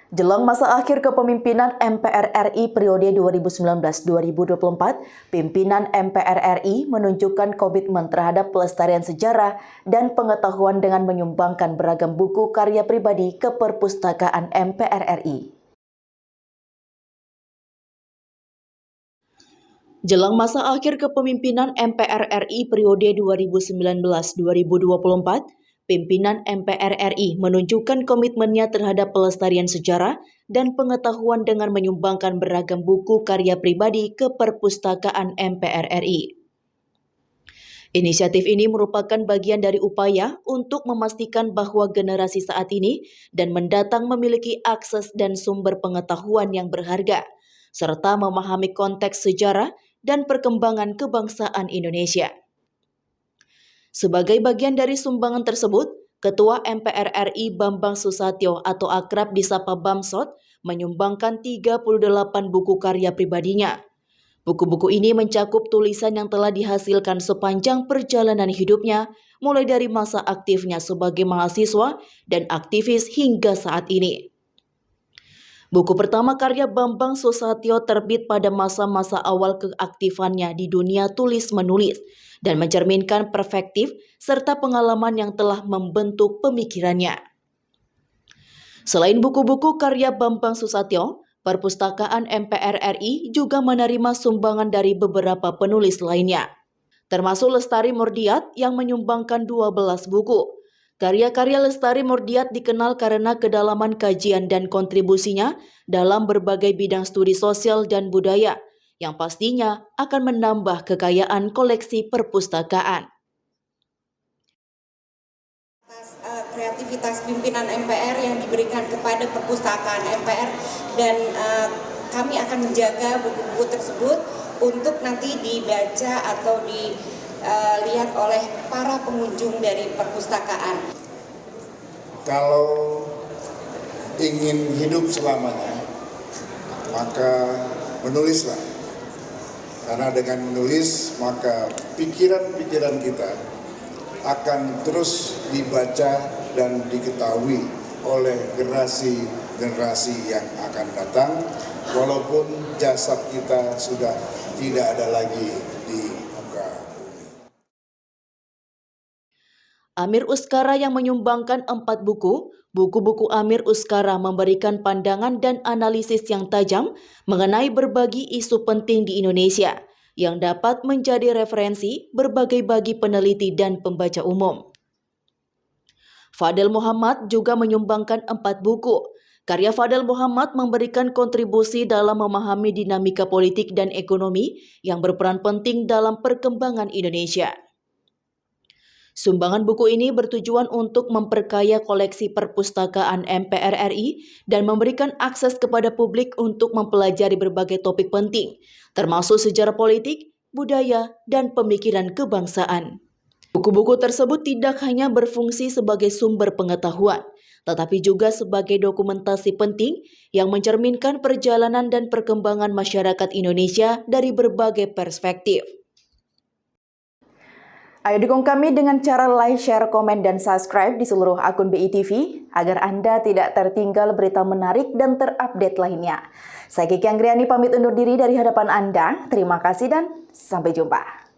Jelang masa akhir kepemimpinan MPR RI periode 2019-2024, pimpinan MPR RI menunjukkan komitmen terhadap pelestarian sejarah dan pengetahuan dengan menyumbangkan beragam buku karya pribadi ke perpustakaan MPR RI. Jelang masa akhir kepemimpinan MPR RI periode 2019-2024, pimpinan MPR RI menunjukkan komitmennya terhadap pelestarian sejarah dan pengetahuan dengan menyumbangkan beragam buku karya pribadi ke perpustakaan MPR RI. Inisiatif ini merupakan bagian dari upaya untuk memastikan bahwa generasi saat ini dan mendatang memiliki akses dan sumber pengetahuan yang berharga, serta memahami konteks sejarah dan perkembangan kebangsaan Indonesia. Sebagai bagian dari sumbangan tersebut, Ketua MPR RI Bambang Susatyo atau akrab disapa Bamsot menyumbangkan 38 buku karya pribadinya. Buku-buku ini mencakup tulisan yang telah dihasilkan sepanjang perjalanan hidupnya, mulai dari masa aktifnya sebagai mahasiswa dan aktivis hingga saat ini. Buku pertama karya Bambang Susatyo terbit pada masa-masa awal keaktifannya di dunia tulis-menulis dan mencerminkan perspektif serta pengalaman yang telah membentuk pemikirannya. Selain buku-buku karya Bambang Susatyo, Perpustakaan MPR RI juga menerima sumbangan dari beberapa penulis lainnya, termasuk Lestari Mordiat yang menyumbangkan 12 buku. Karya-karya Lestari Mordiat dikenal karena kedalaman kajian dan kontribusinya dalam berbagai bidang studi sosial dan budaya, yang pastinya akan menambah kekayaan koleksi perpustakaan. Kreativitas pimpinan MPR yang diberikan kepada perpustakaan MPR dan kami akan menjaga buku-buku tersebut untuk nanti dibaca atau dilihat oleh para pengunjung dari perpustakaan. Kalau ingin hidup selamanya, maka menulislah. Karena dengan menulis, maka pikiran-pikiran kita akan terus dibaca dan diketahui oleh generasi-generasi yang akan datang, walaupun jasad kita sudah tidak ada lagi di muka bumi. Amir Uskara yang menyumbangkan 4 buku, buku-buku Amir Uskara memberikan pandangan dan analisis yang tajam mengenai berbagai isu penting di Indonesia yang dapat menjadi referensi bagi peneliti dan pembaca umum. Fadel Muhammad juga menyumbangkan 4 buku. Karya Fadel Muhammad memberikan kontribusi dalam memahami dinamika politik dan ekonomi yang berperan penting dalam perkembangan Indonesia. Sumbangan buku ini bertujuan untuk memperkaya koleksi perpustakaan MPR RI dan memberikan akses kepada publik untuk mempelajari berbagai topik penting, termasuk sejarah politik, budaya, dan pemikiran kebangsaan. Buku-buku tersebut tidak hanya berfungsi sebagai sumber pengetahuan, tetapi juga sebagai dokumentasi penting yang mencerminkan perjalanan dan perkembangan masyarakat Indonesia dari berbagai perspektif. Ayo dukung kami dengan cara like, share, komen, dan subscribe di seluruh akun BI TV agar Anda tidak tertinggal berita menarik dan terupdate lainnya. Saya Kiki Anggriani pamit undur diri dari hadapan Anda. Terima kasih dan sampai jumpa.